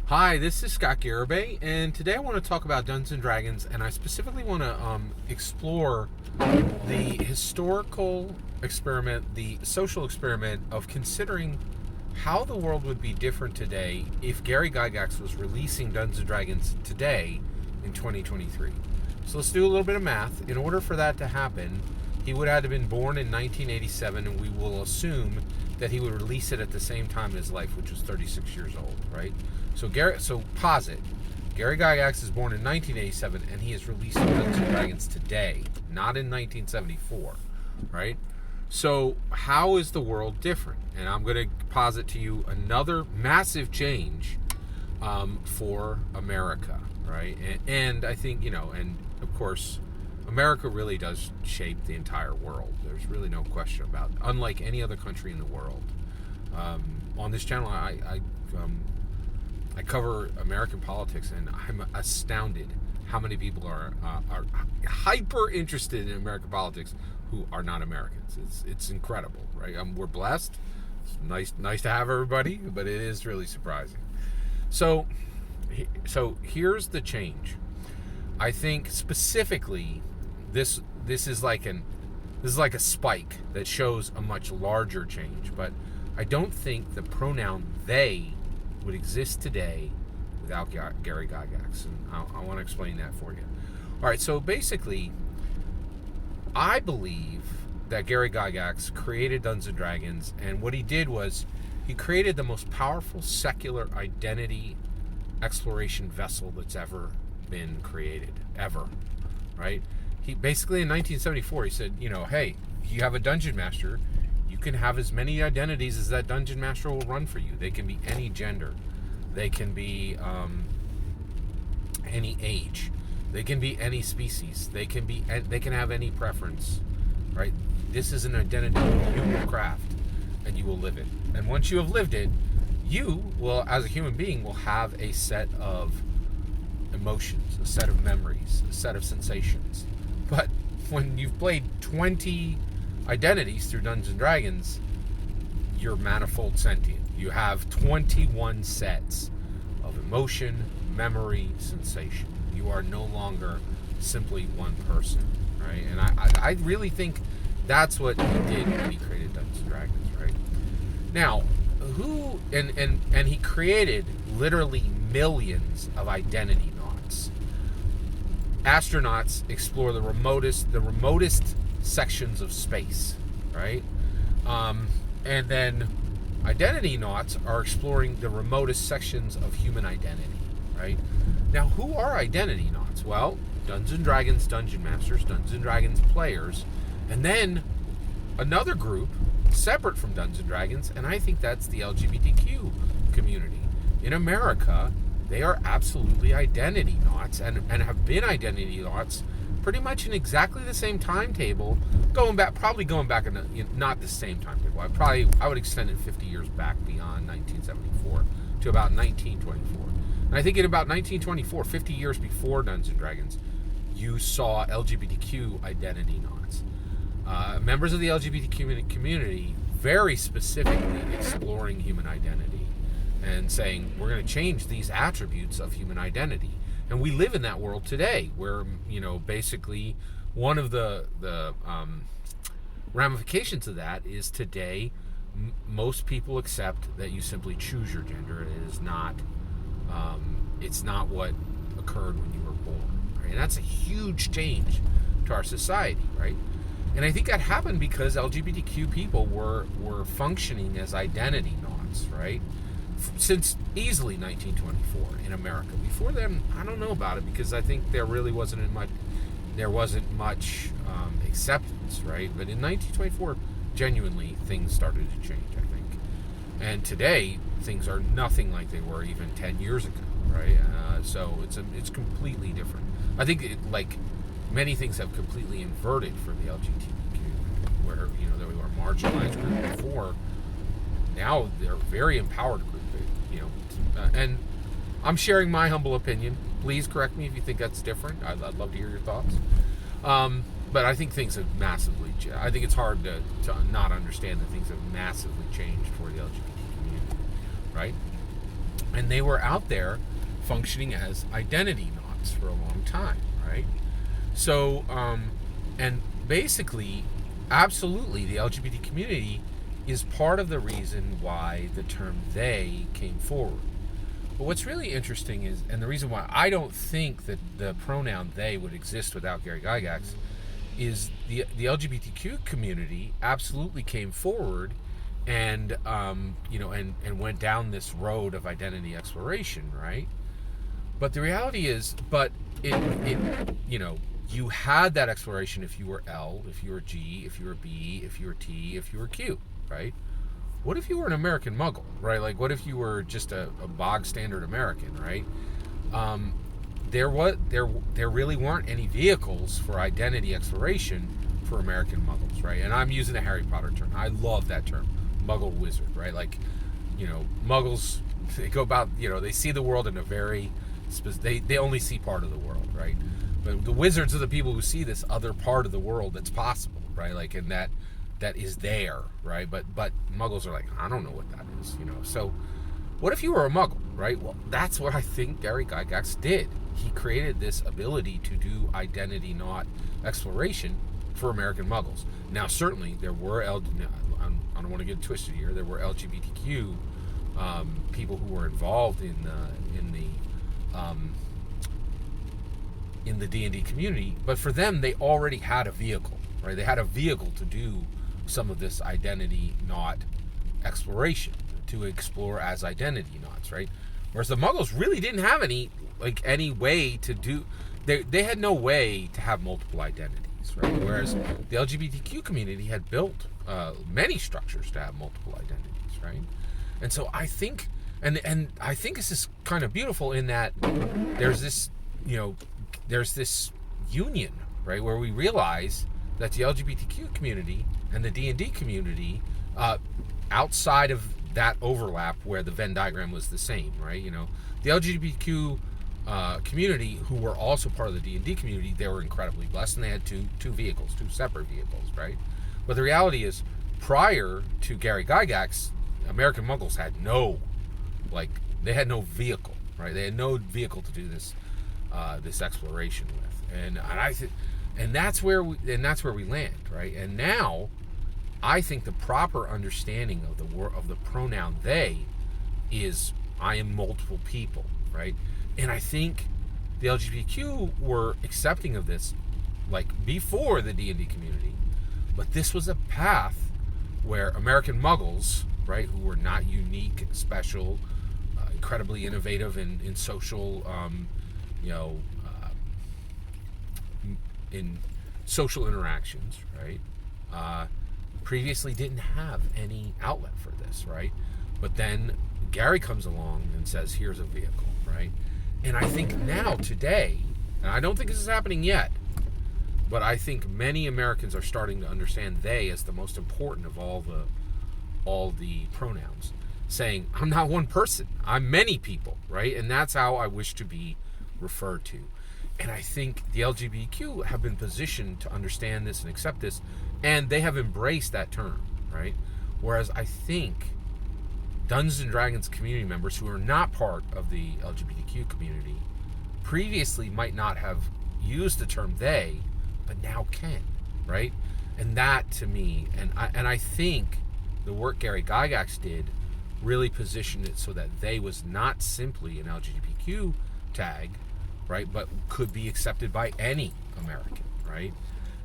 Hi, this is Scott Garibay, and today I want to talk about Dungeons & Dragons, and I specifically want to explore the historical experiment, the social experiment of considering how the world would be different today if Gary Gygax was releasing Dungeons & Dragons today in 2023. So let's do a little bit of math. In order for that to happen, he would have been born in 1987, and we will assume that he would release it at the same time in his life, which was 36 years old, right? So Posit, Gary Gygax is born in 1987, and he is releasing Dungeons & Dragons today, not in 1974, right? So how is the world different? And I'm going to posit to you another massive change for America, right? And I think, and of course, America really does shape the entire world. There's really no question about it. Unlike any other country in the world. On this channel, I cover American politics, and I'm astounded how many people are hyper interested in American politics who are not Americans. It's incredible, right? We're blessed. It's nice to have everybody, but it is really surprising. So here's the change. I think specifically, this is like a spike that shows a much larger change, but I don't think the pronoun they would exist today without Gary Gygax, and I want to explain that for you. All right, so basically, I believe that Gary Gygax created Dungeons & Dragons, and what he did was he created the most powerful secular identity exploration vessel that's ever been created, ever, right? He basically, in 1974, he said, hey, you have a dungeon master, you can have as many identities as that dungeon master will run for you. They can be any gender, they can be any age, they can be any species, they can have any preference, right? This is an identity you will craft, and you will live it. And once you have lived it, you will, as a human being, will have a set of emotions, a set of memories, a set of sensations. But when you've played 20 identities through Dungeons & Dragons, you're Manifold Sentient. You have 21 sets of emotion, memory, sensation. You are no longer simply one person, right? And I really think that's what he did when he created Dungeons & Dragons, right? Now, and he created literally millions of identity knots. Astronauts explore the remotest sections of space, right? And then identity knots are exploring the remotest sections of human identity, right? Now, who are identity knots? Well, Dungeons & Dragons Dungeon Masters, Dungeons & Dragons players, and then another group separate from Dungeons & Dragons, and I think that's the LGBTQ community. In America, they are absolutely identity knots, and have been identity knots pretty much in exactly the same timetable, probably going back in not the same timetable. I would extend it 50 years back beyond 1974 to about 1924. And I think in about 1924, 50 years before Dungeons & Dragons, you saw LGBTQ identity knots. Members of the LGBTQ community very specifically exploring human identity and saying, we're going to change these attributes of human identity. And we live in that world today where, basically one of the ramifications of that is today most people accept that you simply choose your gender. It is not, it's not what occurred when you were born. Right? And that's a huge change to our society, right? And I think that happened because LGBTQ people were functioning as identity knots, right? Since easily 1924 in America. Before then, I don't know about it because I think there really wasn't much acceptance, right? But in 1924, genuinely things started to change, I think. And today, things are nothing like they were even 10 years ago, right? So it's completely different. I think many things have completely inverted for the LGBTQ, where they were a marginalized group before. Now they're a very empowered group, and I'm sharing my humble opinion. Please correct me if you think that's different. I'd love to hear your thoughts. But I think things have massively. I think it's hard to not understand that things have massively changed for the LGBT community, right? And they were out there functioning as identity knots for a long time, right? So, and basically, absolutely, the LGBT community is part of the reason why the term they came forward. But what's really interesting is, and the reason why I don't think that the pronoun they would exist without Gary Gygax, is the LGBTQ community absolutely came forward and and went down this road of identity exploration, right? But the reality is, you had that exploration if you were L, if you were G, if you were B, if you were T, if you were Q, right? What if you were an American Muggle, right? Like, what if you were just a bog standard American, right? There really weren't any vehicles for identity exploration for American Muggles, right? And I'm using a Harry Potter term. I love that term, Muggle wizard, right? Like, Muggles, they go about, they see the world in a very they only see part of the world, right? But the wizards are the people who see this other part of the world that's possible, right? Like, and that is there, right? But Muggles are like, I don't know what that is, So what if you were a Muggle, right? Well, that's what I think Gary Gygax did. He created this ability to do identity knot exploration for American Muggles. Now, certainly there were I don't want to get twisted here. There were LGBTQ people who were involved in the D&D community, but for them, they already had a vehicle, right? They had a vehicle to do some of this identity knot exploration, to explore as identity knots, right? Whereas the Muggles really didn't have any way to do. They had no way to have multiple identities, right? Whereas the LGBTQ community had built many structures to have multiple identities, right? And so I think, and I think this is kind of beautiful in that there's this union, right, where we realize that the LGBTQ community and the D&D community, outside of that overlap where the Venn diagram was the same, right? The LGBTQ community, who were also part of the D&D community, they were incredibly blessed, and they had two separate vehicles, right? But the reality is, prior to Gary Gygax, American Muggles had no vehicle, right? They had no vehicle to do this exploration with, and that's where we land, right? And now, I think the proper understanding of the pronoun they is I am multiple people, right? And I think the LGBTQ were accepting of this, like, before the D&D community, but this was a path where American Muggles, right, who were not unique, special, incredibly innovative in social, in social interactions, right, previously didn't have any outlet for this, right? But then Gary comes along and says, here's a vehicle, right? And I think now, today, and I don't think this is happening yet, but I think many Americans are starting to understand they as the most important of all the pronouns, saying, I'm not one person, I'm many people, right? And that's how I wish to be referred to. And I think the LGBTQ have been positioned to understand this and accept this, and they have embraced that term, right? Whereas I think Dungeons and Dragons community members who are not part of the LGBTQ community previously might not have used the term they, but now can, right? And that, to me, and I think the work Gary Gygax did really positioned it so that they was not simply an LGBTQ tag, right, but could be accepted by any American, right?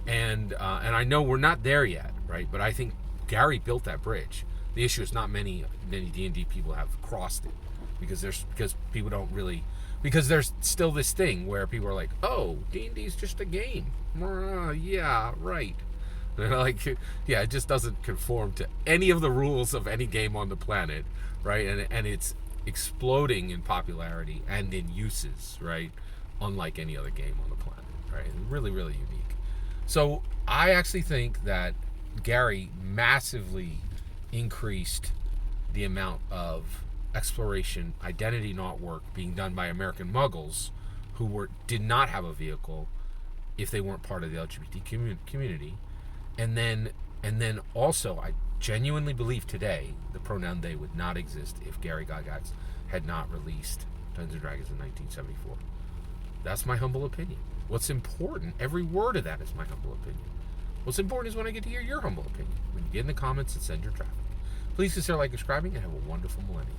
And I know we're not there yet, right? But I think Gary built that bridge. The issue is not many D&D people have crossed it, because people don't really, because there's still this thing where people are like, oh, D&D is just a game. Yeah, right. And like, yeah, it just doesn't conform to any of the rules of any game on the planet, right? And it's exploding in popularity and in uses, right? Unlike any other game on the planet, right? Really, really unique. So I actually think that Gary massively increased the amount of exploration, identity knot work being done by American Muggles who did not have a vehicle if they weren't part of the LGBT community. And then also, I genuinely believe today the pronoun they would not exist if Gary Gygax had not released Dungeons & Dragons in 1974. That's my humble opinion. What's important, every word of that is my humble opinion. What's important is when I get to hear your humble opinion. When you get in the comments and send your traffic. Please consider like, subscribing, and have a wonderful millennium.